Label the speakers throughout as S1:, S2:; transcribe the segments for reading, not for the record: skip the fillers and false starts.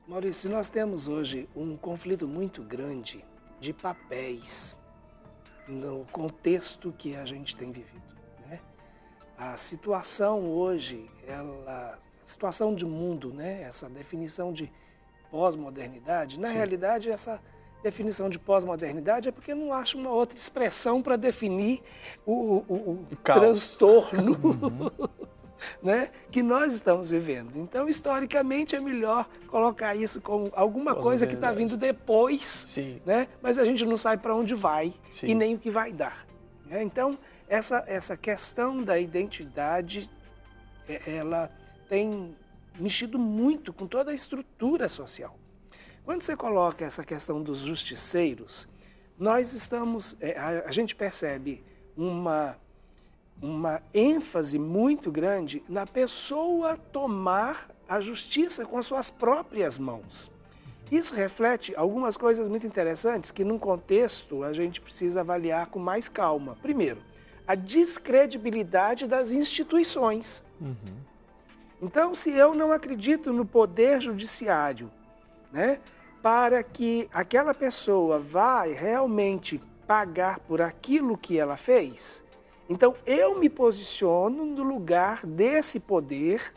S1: Maurício, nós temos hoje um conflito muito grande de papéis no contexto que a gente tem vivido, né? A situação hoje, a situação de mundo, né? Essa definição de pós-modernidade, na realidade essa definição de pós-modernidade é porque eu não acho uma outra expressão para definir o transtorno né, que nós estamos vivendo. Então, historicamente, é melhor colocar isso como alguma coisa que está vindo depois, né, mas a gente não sabe para onde vai e nem o que vai dar. Né? Então, essa questão da identidade, ela tem mexido muito com toda a estrutura social. Quando você coloca essa questão dos justiceiros, nós estamos, a gente percebe uma ênfase muito grande na pessoa tomar a justiça com as suas próprias mãos. Isso reflete algumas coisas muito interessantes que, num contexto, a gente precisa avaliar com mais calma. Primeiro, a descredibilidade das instituições. Então, se eu não acredito no poder judiciário, né, para que aquela pessoa vá realmente pagar por aquilo que ela fez, então eu me posiciono no lugar desse poder,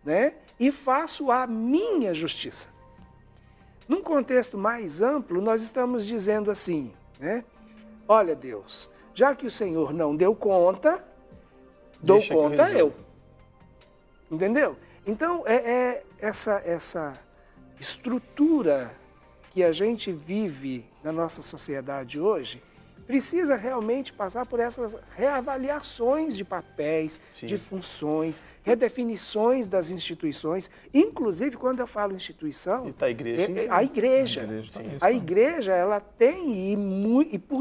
S1: né, e faço a minha justiça. Num contexto mais amplo, nós estamos dizendo assim, né, olha Deus, já que o Senhor não deu conta, dou conta eu. Entendeu? Então, essa estrutura que a gente vive na nossa sociedade hoje precisa realmente passar por essas reavaliações de papéis, de funções, redefinições das instituições. Inclusive, quando eu falo instituição, a igreja ela tem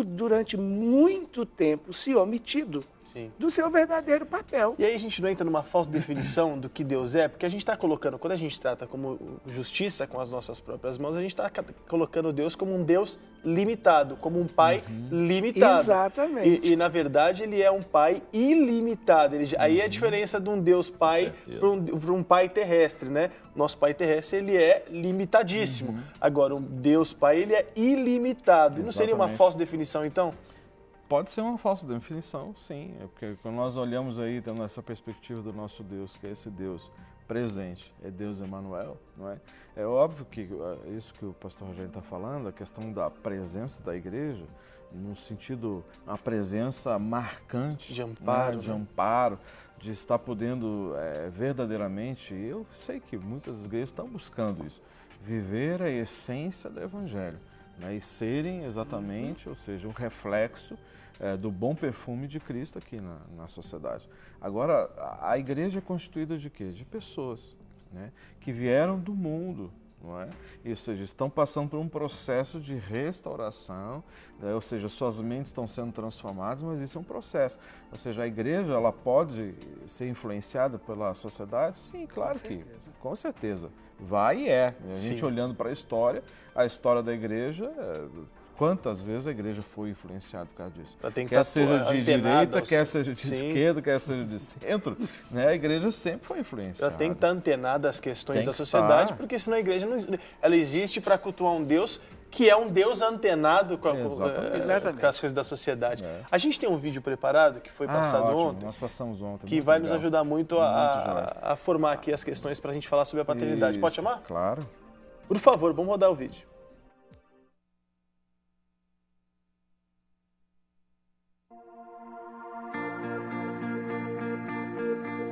S1: durante muito tempo se omitido do seu verdadeiro papel.
S2: E aí a gente não entra numa falsa definição do que Deus é, porque a gente está colocando, quando a gente trata como justiça com as nossas próprias mãos, a gente está colocando Deus como um Deus limitado, como um pai limitado.
S1: Exatamente.
S2: E na verdade ele é um pai ilimitado. Aí é a diferença de um Deus pai para um pai terrestre, né? O nosso pai terrestre ele é limitadíssimo. Agora, um Deus pai ele é ilimitado. E não seria uma falsa definição então?
S3: Pode ser uma falsa definição, sim, porque quando nós olhamos aí, tendo essa perspectiva do nosso Deus, que é esse Deus presente, é Deus Emanuel, não é? É óbvio que isso que o pastor Rogério está falando, a questão da presença da igreja, no sentido, a presença marcante, de amparo, de estar podendo verdadeiramente, eu sei que muitas igrejas estão buscando isso, viver a essência do Evangelho, né? E serem exatamente, ou seja, um reflexo do bom perfume de Cristo aqui na sociedade. Agora, a igreja é constituída de quê? De pessoas, né, que vieram do mundo, não é? Ou seja, estão passando por um processo de restauração, ou seja, suas mentes estão sendo transformadas, mas isso é um processo. Ou seja, a igreja ela pode ser influenciada pela sociedade? Sim, claro que, com certeza. Vai e é. A gente olhando para a história da igreja, quantas vezes a igreja foi influenciada por causa disso? Quer seja de direita, quer seja de esquerda, quer seja de centro, né? A igreja sempre foi influenciada.
S2: Ela tem que estar antenada às questões da sociedade, porque senão a igreja ela existe para cultuar um Deus que é um Deus antenado com as coisas da sociedade. A gente tem um vídeo preparado que foi passado ontem.
S3: Nós passamos ontem.
S2: Que vai nos ajudar muito a formar aqui as questões para a gente falar sobre a paternidade. Pode chamar?
S3: Claro.
S2: Por favor, vamos rodar o vídeo.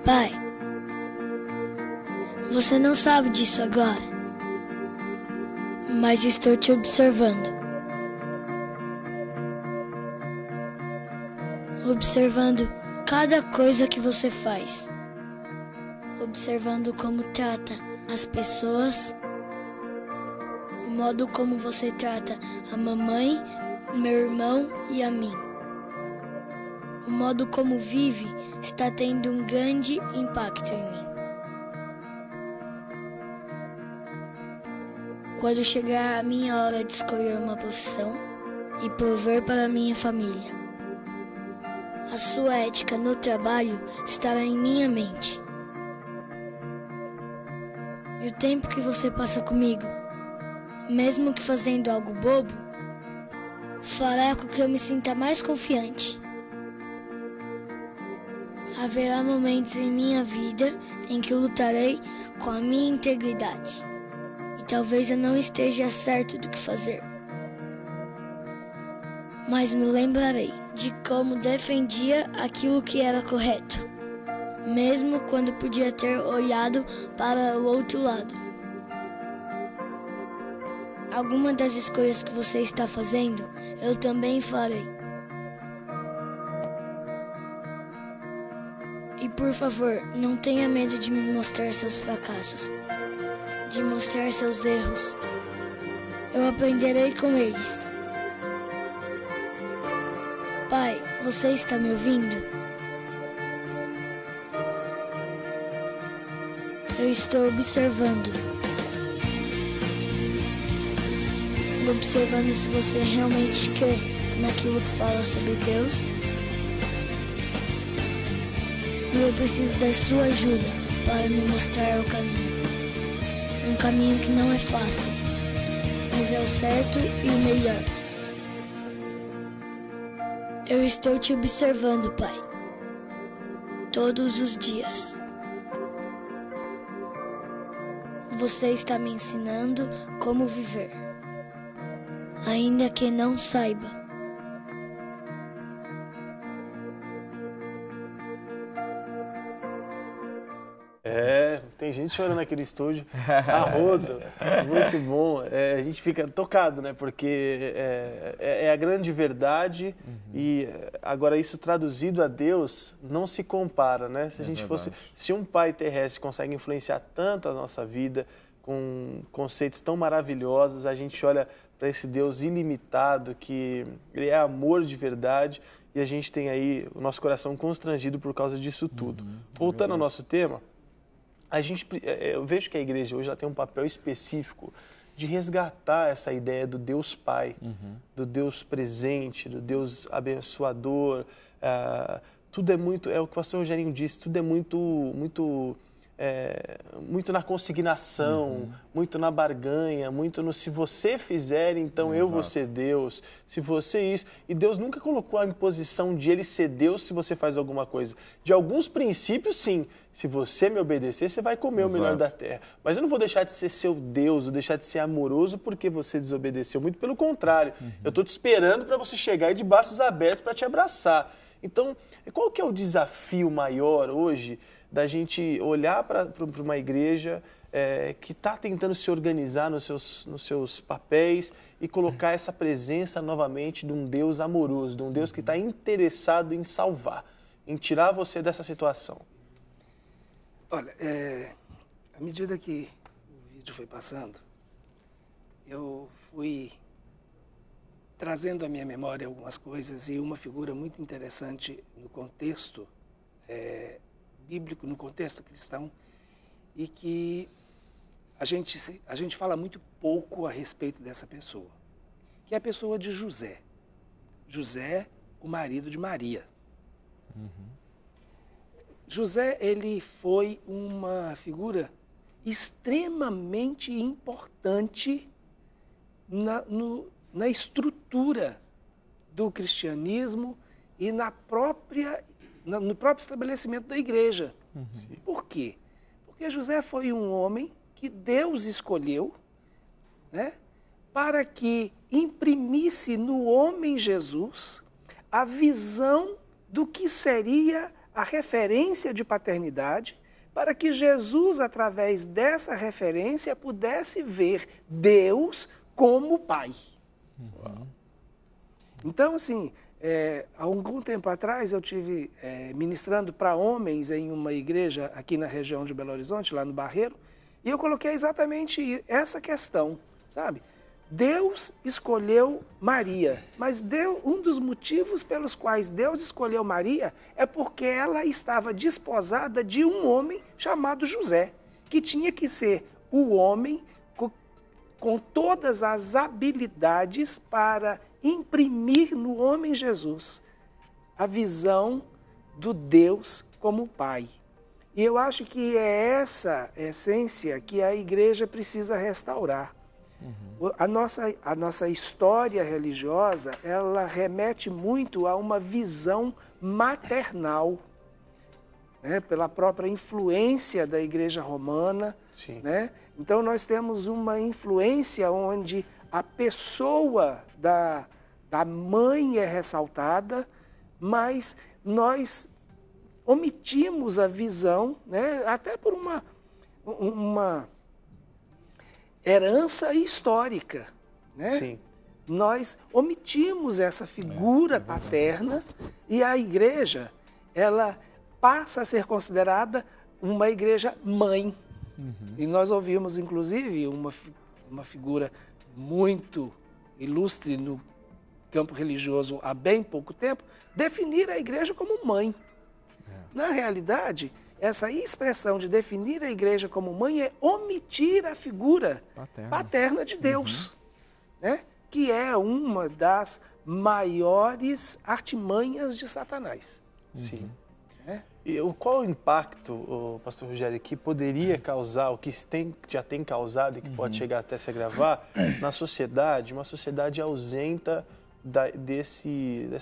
S4: Pai, você não sabe disso agora, mas estou te observando. Observando cada coisa que você faz. Observando como trata as pessoas, o modo como você trata a mamãe, meu irmão e a mim. O modo como vive está tendo um grande impacto em mim. Quando chegar a minha hora de escolher uma profissão e prover para minha família, a sua ética no trabalho estará em minha mente. E o tempo que você passa comigo mesmo que fazendo algo bobo, fará com que eu me sinta mais confiante. Haverá momentos em minha vida em que eu lutarei com a minha integridade. E talvez eu não esteja certo do que fazer. Mas me lembrarei de como defendia aquilo que era correto, mesmo quando podia ter olhado para o outro lado. Alguma das escolhas que você está fazendo, eu também farei. E por favor, não tenha medo de me mostrar seus fracassos, de mostrar seus erros. Eu aprenderei com eles. Pai, você está me ouvindo? Eu estou observando. Observando se você realmente crê naquilo que fala sobre Deus. E eu preciso da sua ajuda para me mostrar o caminho. Um caminho que não é fácil, mas é o certo e o melhor. Eu estou te observando, Pai, todos os dias. Você está me ensinando como viver, ainda que não saiba.
S2: Tem gente chorando naquele estúdio, a rodo, muito bom. A gente fica tocado, né? Porque é a grande verdade e agora isso traduzido a Deus não se compara, né? Se a gente fosse, se um pai terrestre consegue influenciar tanto a nossa vida com conceitos tão maravilhosos, a gente olha para esse Deus ilimitado que ele é amor de verdade e a gente tem aí o nosso coração constrangido por causa disso tudo. Voltando ao nosso tema, eu vejo que a igreja hoje ela tem um papel específico de resgatar essa ideia do Deus Pai, do Deus presente, do Deus abençoador. Tudo é muito, é o que o pastor Rogerinho disse, tudo é muito na consignação, muito na barganha, muito no se você fizer, então eu vou ser Deus, se você isso. E Deus nunca colocou a imposição de Ele ser Deus se você faz alguma coisa. De alguns princípios, sim. Se você me obedecer, você vai comer o melhor da terra. Mas eu não vou deixar de ser seu Deus, vou deixar de ser amoroso porque você desobedeceu. Muito pelo contrário. Eu estou te esperando para você chegar de braços abertos para te abraçar. Então, qual que é o desafio maior hoje da gente olhar para uma igreja que está tentando se organizar nos seus papéis e colocar essa presença novamente de um Deus amoroso, de um Deus que está interessado em salvar, em tirar você dessa situação?
S1: Olha, à medida que o vídeo foi passando, eu fui trazendo à minha memória algumas coisas e uma figura muito interessante no contexto bíblico, no contexto cristão, e que a gente fala muito pouco a respeito dessa pessoa, que é a pessoa de José. José, o marido de Maria. José, ele foi uma figura extremamente importante na estrutura do cristianismo e no próprio estabelecimento da igreja. Por quê? Porque José foi um homem que Deus escolheu, né, para que imprimisse no homem Jesus a visão do que seria a referência de paternidade, para que Jesus, através dessa referência, pudesse ver Deus como Pai. Então, assim, há algum tempo atrás eu tive ministrando para homens em uma igreja aqui na região de Belo Horizonte, lá no Barreiro, e eu coloquei exatamente essa questão, sabe? Deus escolheu Maria, mas um dos motivos pelos quais Deus escolheu Maria é porque ela estava desposada de um homem chamado José, que tinha que ser o homem com todas as habilidades para imprimir no homem Jesus a visão do Deus como Pai. E eu acho que é essa essência que a igreja precisa restaurar. A nossa história religiosa, ela remete muito a uma visão maternal, né? Pela própria influência da Igreja Romana.
S2: Sim.
S1: Né? Então, nós temos uma influência onde a pessoa da mãe é ressaltada, mas nós omitimos a visão, né? Até por uma herança histórica, né?
S2: Sim.
S1: Nós omitimos essa figura paterna e a igreja, ela passa a ser considerada uma igreja mãe. E nós ouvimos, inclusive, uma figura muito ilustre no campo religioso há bem pouco tempo, definir a igreja como mãe. Na realidade, essa expressão de definir a igreja como mãe é omitir a figura paterna de Deus, né? Que é uma das maiores artimanhas de Satanás.
S2: Sim.
S1: Né?
S2: E qual o impacto, pastor Rogério, que poderia causar, o que já tem causado e que pode chegar até se agravar na sociedade, uma sociedade ausenta dessa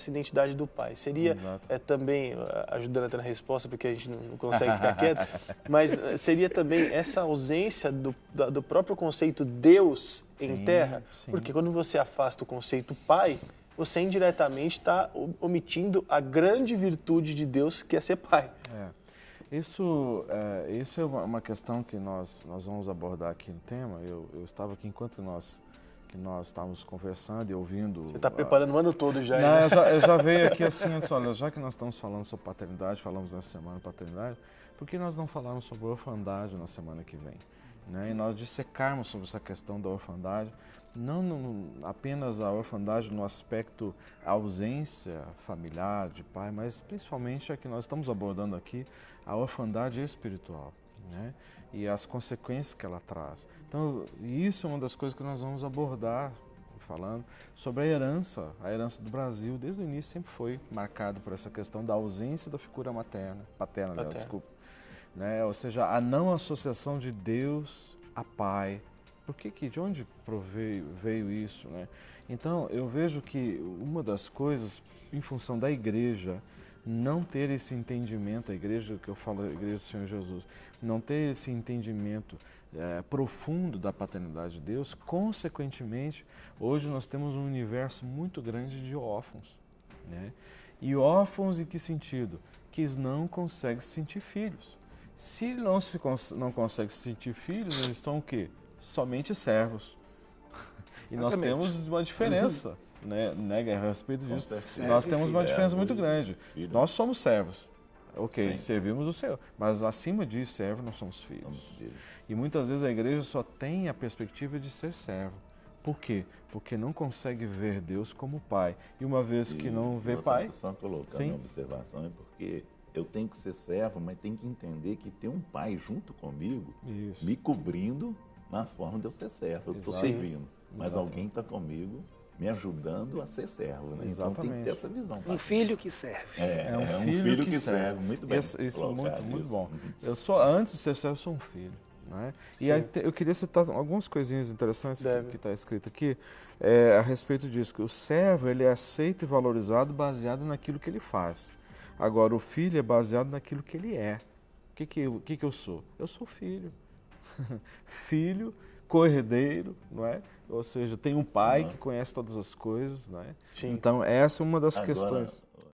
S2: identidade do pai? Seria também, ajudando até na resposta, porque a gente não consegue ficar quieto, mas seria também essa ausência do próprio conceito Deus em terra? Sim. Porque quando você afasta o conceito pai, você indiretamente está omitindo a grande virtude de Deus, que é ser pai.
S3: Isso é uma questão que nós vamos abordar aqui no tema. Eu estava aqui enquanto nós estávamos conversando e ouvindo...
S2: Você está preparando o ano todo já,
S3: não,
S2: né?
S3: eu já veio aqui assim, olha, já que nós estamos falando sobre paternidade, falamos nessa semana paternidade, por que nós não falarmos sobre orfandade na semana que vem? Né? E nós dissecarmos sobre essa questão da orfandade, não apenas a orfandade no aspecto ausência familiar de pai, mas principalmente a que nós estamos abordando aqui, a orfandade espiritual, né? E as consequências que ela traz. Então, isso é uma das coisas que nós vamos abordar, falando sobre a herança do Brasil, desde o início sempre foi marcado por essa questão da ausência da figura paterna, desculpa. Né? Ou seja, a não associação de Deus a pai. De onde veio isso, né? Então, eu vejo que uma das coisas, em função da igreja, não ter esse entendimento, a igreja que eu falo, a igreja do Senhor Jesus, não ter esse entendimento profundo da paternidade de Deus, consequentemente, hoje nós temos um universo muito grande de órfãos, né? E órfãos em que sentido? Que eles não conseguem se sentir filhos. Se não conseguem se sentir filhos, eles estão o quê? Somente servos. E nós temos uma diferença, né, a respeito disso. Nós temos uma diferença muito grande. Nós somos servos. Ok, servimos o Senhor. Mas acima de servo, nós somos filhos. E muitas vezes a igreja só tem a perspectiva de ser servo. Por quê? Porque não consegue ver Deus como pai. E uma vez que não vê pai...
S5: Só colocando uma observação, é porque eu tenho que ser servo, mas tenho que entender que tem um pai junto comigo, me cobrindo na forma de eu ser servo. Eu estou servindo, mas alguém está comigo me ajudando a ser servo, né? Então tem que ter essa visão.
S1: Um filho que serve.
S5: É um filho que serve. Muito bem.
S3: Isso muito bom. Antes de ser servo, eu sou um filho. Né? E aí, eu queria citar algumas coisinhas interessantes que está escrito aqui a respeito disso, que o servo ele é aceito e valorizado baseado naquilo que ele faz. Agora, o filho é baseado naquilo que ele é. O que eu sou? Eu sou filho. Filho, co-herdeiro, não é? Ou seja, tem um pai que conhece todas as coisas, não é? Então, essa é uma das questões.